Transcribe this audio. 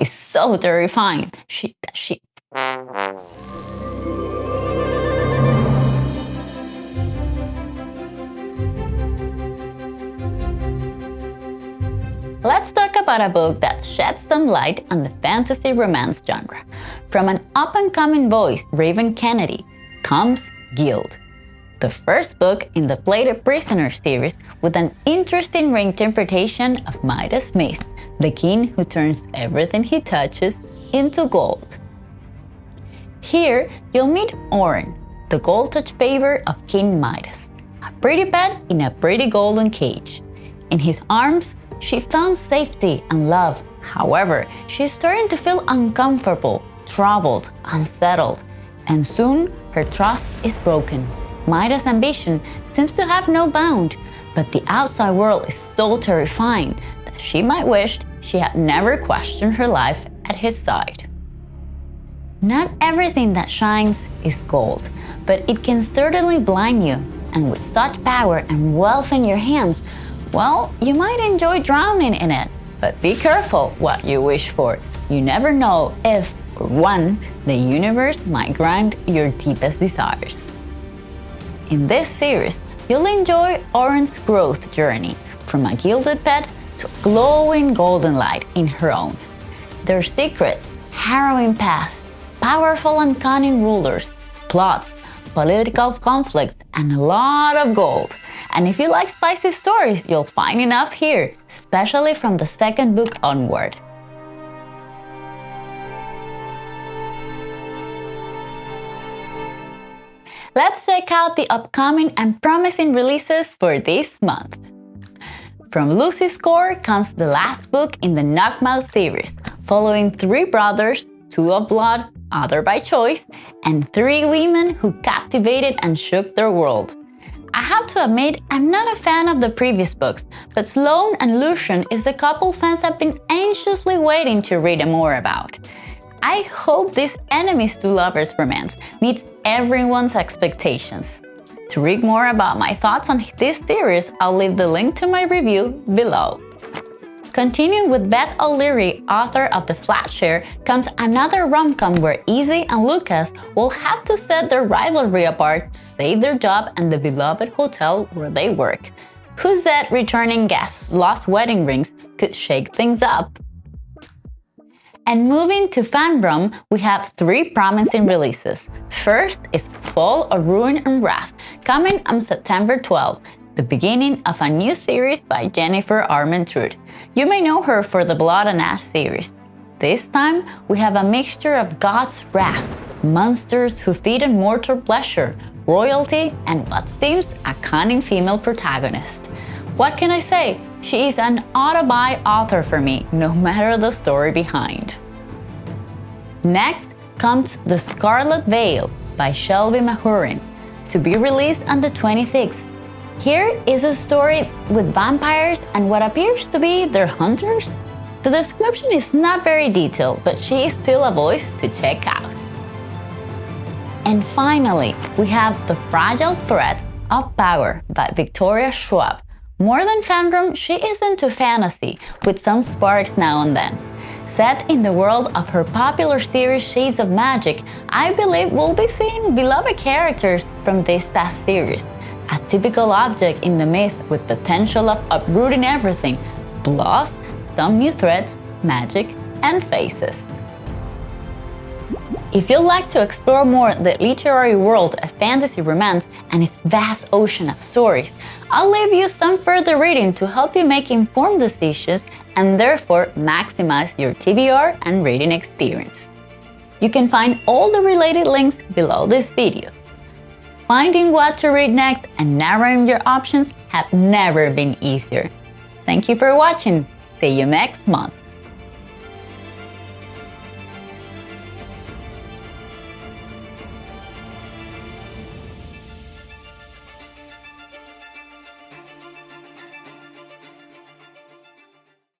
is so terrifying. Let's talk about a book that sheds some light on the fantasy romance genre. From an up-and-coming voice, Raven Kennedy, comes Gild, the first book in the Plated Prisoner series with an interesting reinterpretation of Midas myth, the king who turns everything he touches into gold. Here, you'll meet Mahurin, the gold-touched favor of King Midas, a pretty pet in a pretty golden cage. In his arms, she found safety and love. However, she's starting to feel uncomfortable, troubled, unsettled, and soon her trust is broken. Midas' ambition seems to have no bound, but the outside world is so terrifying that she might wish she had never questioned her life at his side. Not everything that shines is gold, but it can certainly blind you, and with such power and wealth in your hands, well, you might enjoy drowning in it, but be careful what you wish for. You never know if, or when, the universe might grant your deepest desires. In this series, you'll enjoy Mahurin's growth journey from a gilded pet to a glowing golden light in her own. Their secrets, harrowing past, powerful and cunning rulers, plots, political conflicts, and a lot of gold. And if you like spicy stories, you'll find enough here, especially from the second book onward. Let's check out the upcoming and promising releases for this month. From Lucy's Core comes the last book in the Knockemout series, following 3 brothers, 2 of blood, other by choice, and 3 women who captivated and shook their world. I have to admit, I'm not a fan of the previous books, but Sloane and Lucian is the couple fans have been anxiously waiting to read more about. I hope this enemies to lovers romance meets everyone's expectations. To read more about my thoughts on this series, I'll leave the link to my review below. Continuing with Beth O'Leary, author of The Flat Share, comes another rom-com where Izzy and Lucas will have to set their rivalry apart to save their job and the beloved hotel where they work. Who said returning guests' lost wedding rings could shake things up? And moving to fandom, we have 3 promising releases. First is Fall of Ruin and Wrath, coming on September 12th, the beginning of a new series by Jennifer Armentrout. You may know her for the Blood and Ash series. This time, we have a mixture of God's wrath, monsters who feed on mortal pleasure, royalty, and what seems a cunning female protagonist. What can I say? She is an auto-buy author for me, no matter the story behind. Next comes The Scarlet Veil by Shelby Mahurin, to be released on the 26th. Here is a story with vampires and what appears to be their hunters. The description is not very detailed, but she is still a voice to check out. And finally, we have The Fragile Threads of Power by Victoria Schwab. More than fandom, she is into fantasy, with some sparks now and then. Set in the world of her popular series Shades of Magic, I believe we'll be seeing beloved characters from this past series. A typical object in the myth with potential of uprooting everything, plus some new threats, magic, and faces. If you'd like to explore more the literary world of fantasy romance and its vast ocean of stories, I'll leave you some further reading to help you make informed decisions and therefore maximize your TBR and reading experience. You can find all the related links below this video. Finding what to read next and narrowing your options have never been easier. Thank you for watching. See you next month.